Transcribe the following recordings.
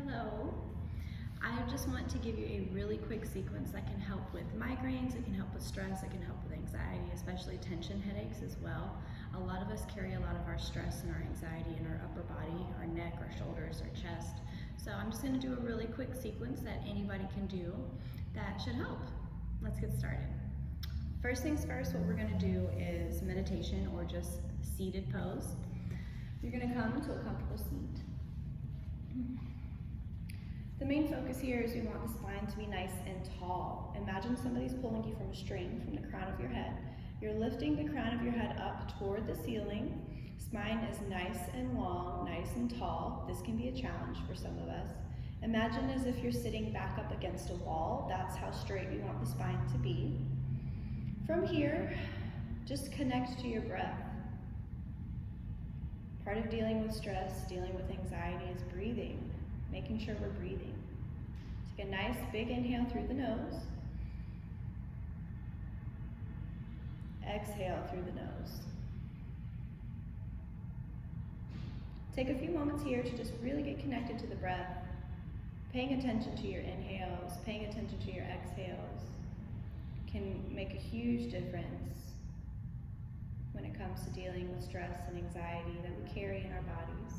Hello. I just want to give you a really quick sequence that can help with migraines, it can help with stress, it can help with anxiety, especially tension headaches as well. A lot of us carry a lot of our stress and our anxiety in our upper body, our neck, our shoulders, our chest. So I'm just going to do a really quick sequence that anybody can do that should help. Let's get started. First things first, what we're going to do is meditation or just seated pose. You're going to come to a comfortable seat. The main focus here is we want the spine to be nice and tall. Imagine somebody's pulling you from a string from the crown of your head. You're lifting the crown of your head up toward the ceiling. Spine is nice and long, nice and tall. This can be a challenge for some of us. Imagine as if you're sitting back up against a wall. That's how straight we want the spine to be. From here, just connect to your breath. Part of dealing with stress, dealing with anxiety is breathing. Making sure we're breathing. Take a nice big inhale through the nose. Exhale through the nose. Take a few moments here to just really get connected to the breath. Paying attention to your inhales, paying attention to your exhales can make a huge difference when it comes to dealing with stress and anxiety that we carry in our bodies.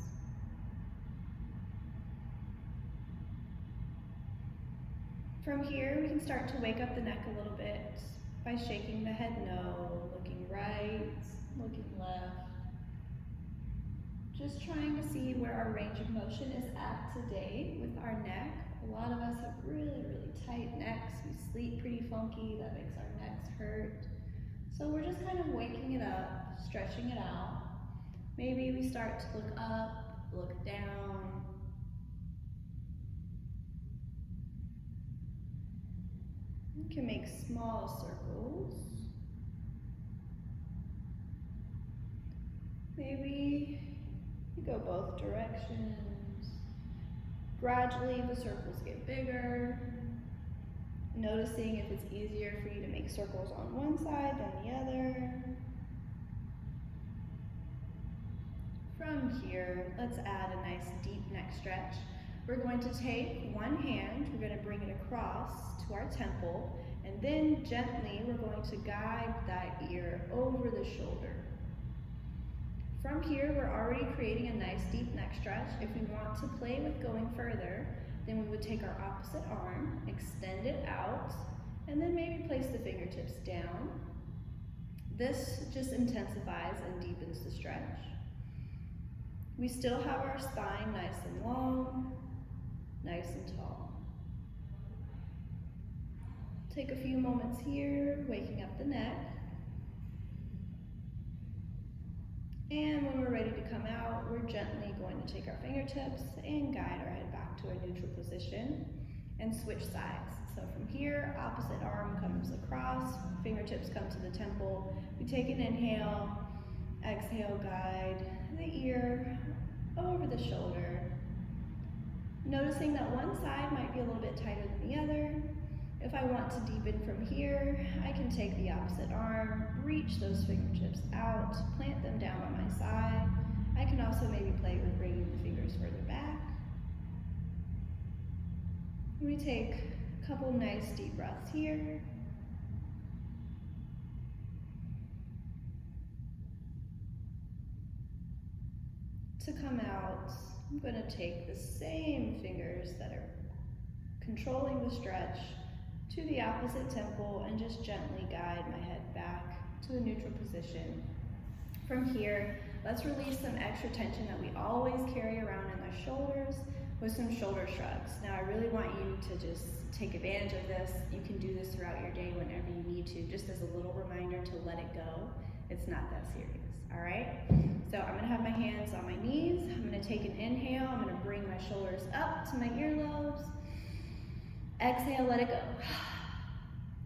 From here, we can start to wake up the neck a little bit by shaking the head no, looking right, looking left. Just trying to see where our range of motion is at today with our neck. A lot of us have really tight necks. We sleep pretty funky. That makes our necks hurt. So we're just kind of waking it up, stretching it out. Maybe we start to look up, look down. You can make small circles. Maybe you go both directions. Gradually the circles get bigger. Noticing if it's easier for you to make circles on one side than the other. From here, let's add a nice deep neck stretch. We're going to take one hand, we're going to bring it across to our temple, and then gently we're going to guide that ear over the shoulder. From here, we're already creating a nice deep neck stretch. If we want to play with going further, then we would take our opposite arm, extend it out, and then maybe place the fingertips down. This just intensifies and deepens the stretch. We still have our spine nice and long, nice and tall. Take a few moments here, waking up the neck. And when we're ready to come out, we're gently going to take our fingertips and guide our head back to a neutral position and switch sides. So from here, opposite arm comes across, fingertips come to the temple. We take an inhale, exhale, guide the ear over the shoulder. Noticing that one side might be a little bit tighter than the other. If I want to deepen from here, I can take the opposite arm, reach those fingertips out, plant them down on my side. I can also maybe play with bringing the fingers further back. We take a couple nice deep breaths here. To come out, I'm going to take the same fingers that are controlling the stretch to the opposite temple and just gently guide my head back to a neutral position. From here, let's release some extra tension that we always carry around in the shoulders with some shoulder shrugs. Now I really want you to just take advantage of this. You can do this throughout your day whenever you need to, just as a little reminder to let it go. It's not that serious, all right? So I'm gonna have my hands on my knees. I'm gonna take an inhale. I'm gonna bring my shoulders up to my earlobes. Exhale, let it go.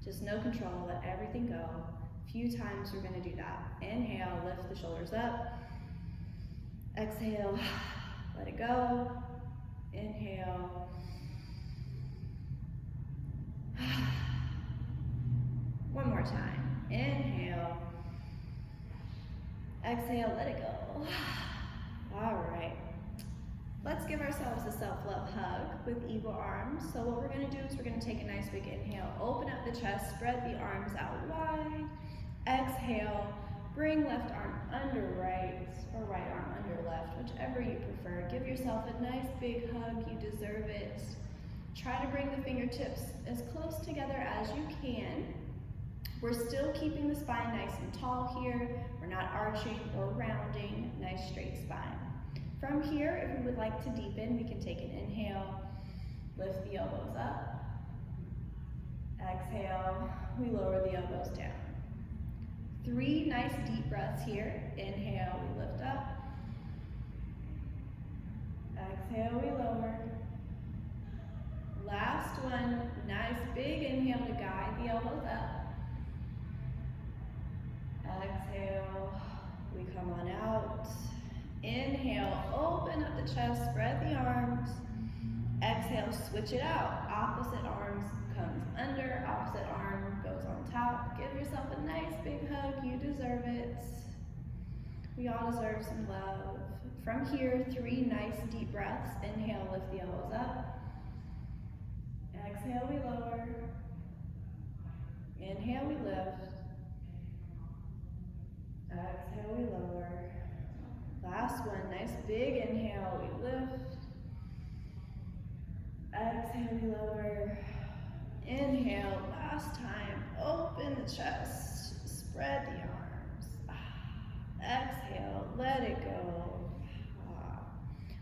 Just no control, let everything go. A few times we're gonna do that. Inhale, lift the shoulders up. Exhale, let it go. Inhale. One more time. Inhale. Exhale, let it go. All right. Let's give ourselves a self-love hug with eagle arms. So what we're gonna do is we're gonna take a nice big inhale, open up the chest, spread the arms out wide. Exhale, bring left arm under right, or right arm under left, whichever you prefer. Give yourself a nice big hug, you deserve it. Try to bring the fingertips as close together as you can. We're still keeping the spine nice and tall here. We're not arching or rounding, nice straight spine. From here, if we would like to deepen, we can take an inhale, lift the elbows up. Exhale, we lower the elbows down. 3 nice deep breaths here. Inhale, we lift up. Exhale, we lower. Last one, nice big inhale to guide the elbows up. Exhale, we come on out. Inhale, open up the chest, spread the arms. Exhale, switch it out. Opposite arms comes under, opposite arm goes on top. Give yourself a nice big hug, you deserve it. We all deserve some love. From here, 3 nice deep breaths. Inhale, lift the elbows up. Exhale, we lower. Inhale, we lift. Exhale, we lower. Last one, nice big inhale, we lift. Exhale, we lower. Inhale, last time, open the chest, spread the arms. Exhale, let it go.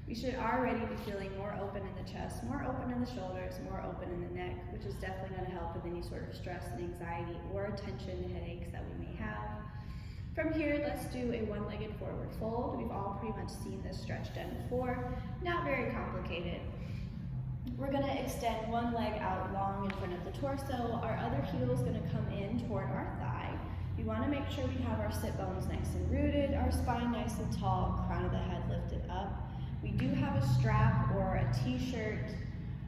We should already be feeling more open in the chest, more open in the shoulders, more open in the neck, which is definitely going to help with any sort of stress and anxiety or tension headaches that we may have. From here, let's do a one-legged forward fold. We've all pretty much seen this stretch done before. Not very complicated. We're going to extend one leg out long in front of the torso. Our other heel is going to come in toward our thigh. We want to make sure we have our sit bones nice and rooted, our spine nice and tall, crown of the head lifted up. We do have a strap or a t-shirt,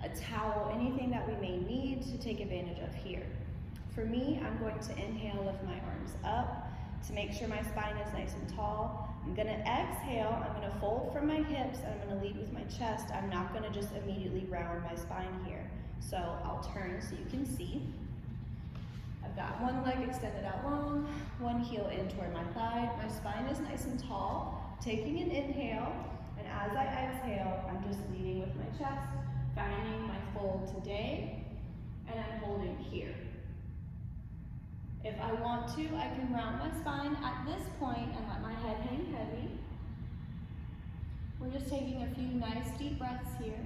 a towel, anything that we may need to take advantage of here. For me, I'm going to inhale, lift my arms up to make sure my spine is nice and tall. I'm going to exhale, I'm going to fold from my hips, and I'm going to lead with my chest. I'm not going to just immediately round my spine here. So I'll turn so you can see. I've got one leg extended out long, one heel in toward my thigh. My spine is nice and tall. Taking an inhale, and as I exhale, I'm just leading with my chest, finding my fold today, and I'm holding here. If I want to, I can round my spine at this point and let my head hang heavy. We're just taking a few nice deep breaths here.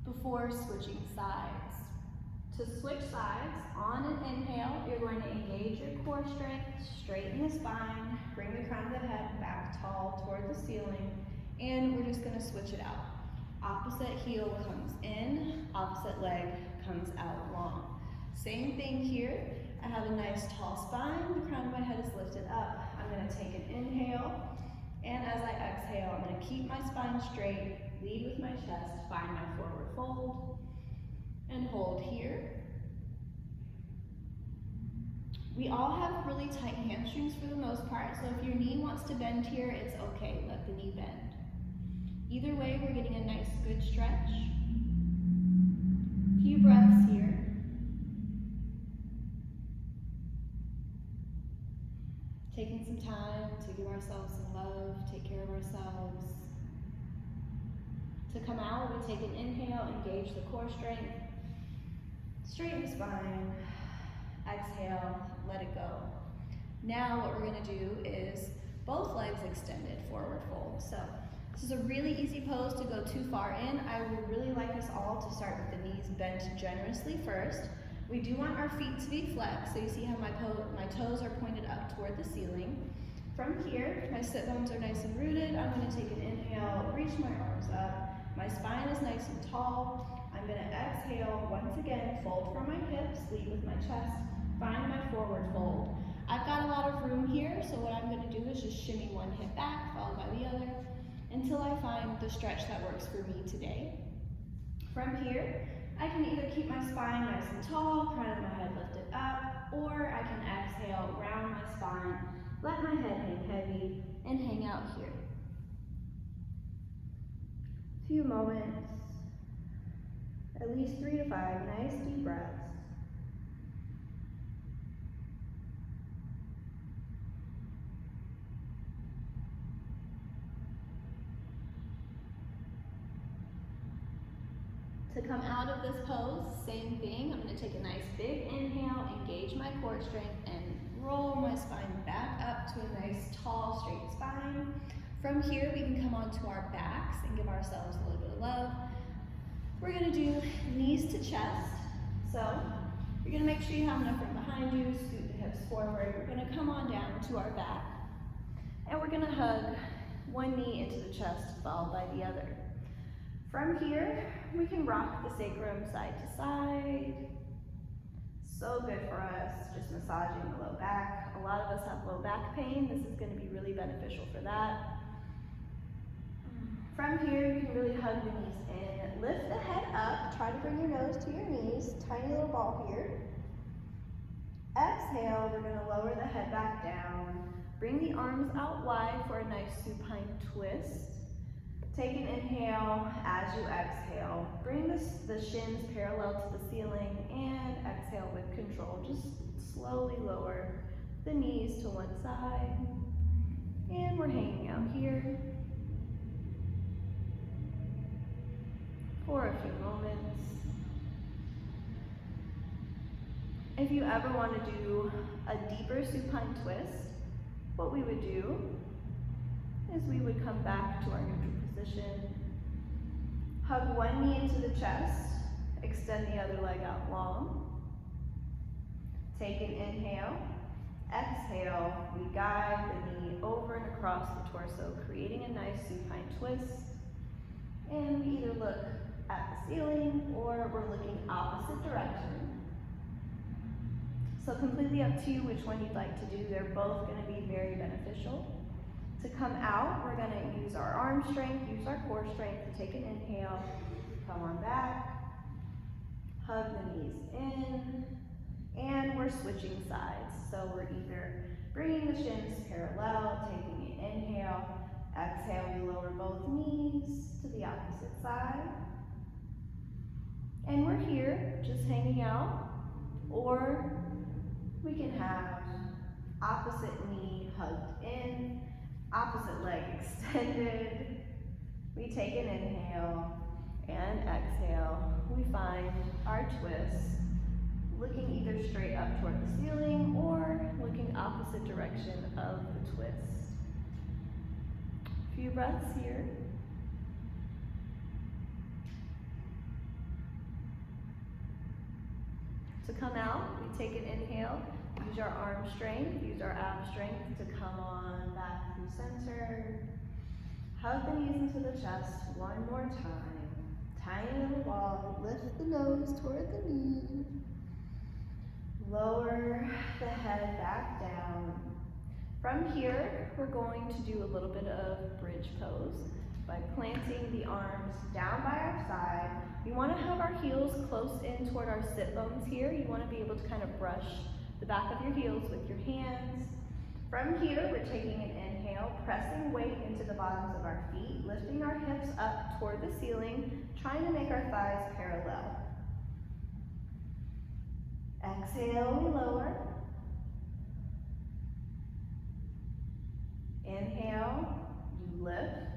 Before switching sides. To switch sides, on an inhale, you're going to engage your core strength, straighten the spine, bring the crown of the head back tall toward the ceiling, and we're just going to switch it out. Opposite heel comes in, opposite leg comes out long. Same thing here. I have a nice tall spine, the crown of my head is lifted up. I'm going to take an inhale, and as I exhale, I'm going to keep my spine straight, lead with my chest, find my forward fold, and hold here. We all have really tight hamstrings for the most part, so if your knee wants to bend here, it's okay, let the knee bend. Either way, we're getting a nice good stretch. Few breaths here. Taking some time to give ourselves some love, take care of ourselves. To come out, we take an inhale, engage the core strength, straighten the spine, exhale, let it go. Now what we're going to do is both legs extended, forward fold. So this is a really easy pose to go too far in. I would really like us all to start with the knees bent generously first. We do want our feet to be flexed, so you see how my toes are pointed up toward the ceiling. From here, my sit bones are nice and rooted. I'm going to take an inhale, reach my arms up. My spine is nice and tall. I'm going to exhale, once again, fold from my hips, lead with my chest, find my forward fold. I've got a lot of room here, so what I'm going to do is just shimmy one hip back, followed by the other, until I find the stretch that works for me today. From here, I can either keep my spine nice and tall, crown of my head lifted up, or I can exhale, round my spine, let my head hang heavy, and hang out here. Few moments, at least 3 to 5 nice deep breaths. To come out of this pose, same thing. I'm going to take a nice big inhale, engage my core strength, and roll my spine back up to a nice tall straight spine. From here, we can come onto our backs and give ourselves a little bit of love. We're going to do knees to chest. So you're going to make sure you have enough room behind you, scoot the hips forward. We're going to come on down to our back, and we're going to hug one knee into the chest, followed by the other. From here, we can rock the sacrum side to side. So good for us, just massaging the low back. A lot of us have low back pain. This is going to be really beneficial for that. From here, you can really hug the knees in. Lift the head up. Try to bring your nose to your knees. Tiny little ball here. Exhale, we're going to lower the head back down. Bring the arms out wide for a nice supine twist. Take an inhale as you exhale. Bring the shins parallel to the ceiling and exhale with control. Just slowly lower the knees to one side. And we're hanging out here for a few moments. If you ever want to do a deeper supine twist, what we would do is we would come back to our neutral position. Hug one knee into the chest, extend the other leg out long. Take an inhale, exhale, we guide the knee over and across the torso, creating a nice supine twist. And we either look at the ceiling or we're looking opposite direction. So completely up to you which one you'd like to do. They're both going to be very beneficial. To come out, we're going to use our arm strength, use our core strength to take an inhale, come on back, hug the knees in, and we're switching sides. So we're either bringing the shins parallel, taking an inhale, exhale, we lower both knees to the opposite side. And we're here, just hanging out, or we can have opposite knee hugged in, opposite leg extended. We take an inhale and exhale. We find our twist, looking either straight up toward the ceiling or looking opposite direction of the twist. A few breaths here. To come out, we take an inhale. Use our arm strength, use our ab strength to come on back through center. Hug the knees into the chest one more time. Tiny little ball, lift the nose toward the knee. Lower the head back down. From here, we're going to do a little bit of bridge pose by planting the arms down by our side. We want to have our heels close in toward our sit bones here. You want to be able to kind of brush the back of your heels with your hands. From here, we're taking an inhale, pressing weight into the bottoms of our feet, lifting our hips up toward the ceiling, trying to make our thighs parallel. Exhale, we lower. Inhale, you lift.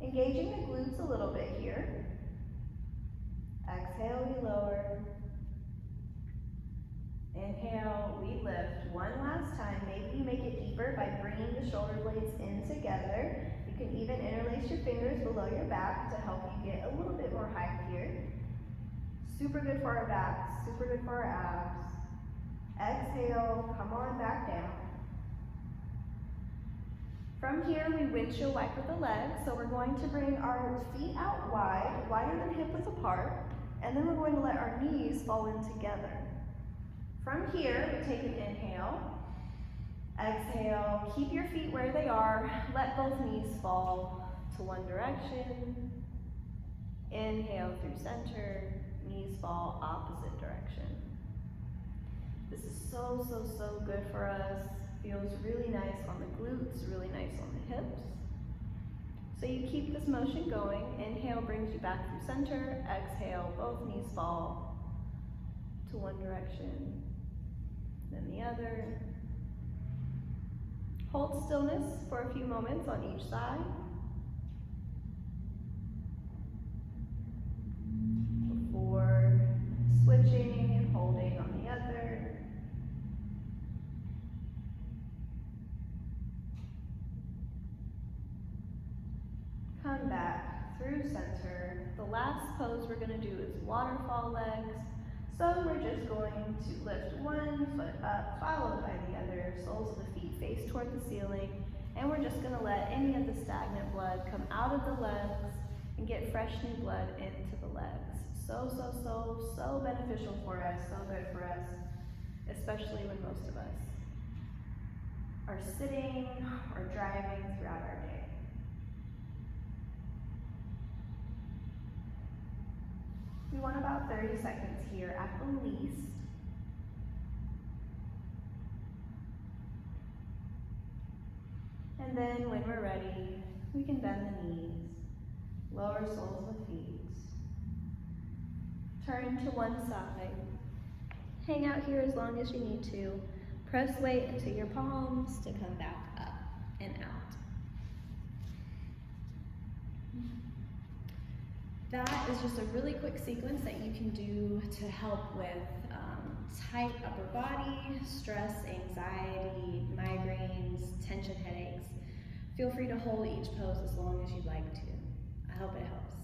Engaging the glutes a little bit here. Exhale, we lower. Inhale, we lift. One last time. Maybe you make it deeper by bringing the shoulder blades in together. You can even interlace your fingers below your back to help you get a little bit more height here. Super good for our backs, super good for our abs. Exhale, come on back down. From here, we windshield wiper the legs. So we're going to bring our feet out wide, wider than hip width apart, and then we're going to let our knees fall in together. From here, we take an inhale, exhale, keep your feet where they are, let both knees fall to one direction. Inhale through center, knees fall opposite direction. This is so, so, so good for us. Feels really nice on the glutes, really nice on the hips. So you keep this motion going. Inhale brings you back through center. Exhale, both knees fall to one direction, then the other. Hold stillness for a few moments on each side. Before switching and holding on the other. Come back through center. The last pose we're going to do is waterfall legs. So we're just going to lift one foot up, followed by the other, soles of the feet face toward the ceiling, and we're just going to let any of the stagnant blood come out of the legs and get fresh new blood into the legs. So, so, so, so beneficial for us, so good for us, especially when most of us are sitting or driving throughout our day. We want about 30 seconds here at the least. And then when we're ready, we can bend the knees, lower soles of the feet, turn to one side, hang out here as long as you need to, press weight into your palms to come back up and out. That is just a really quick sequence that you can do to help with tight upper body, stress, anxiety, migraines, tension headaches. Feel free to hold each pose as long as you'd like to. I hope it helps.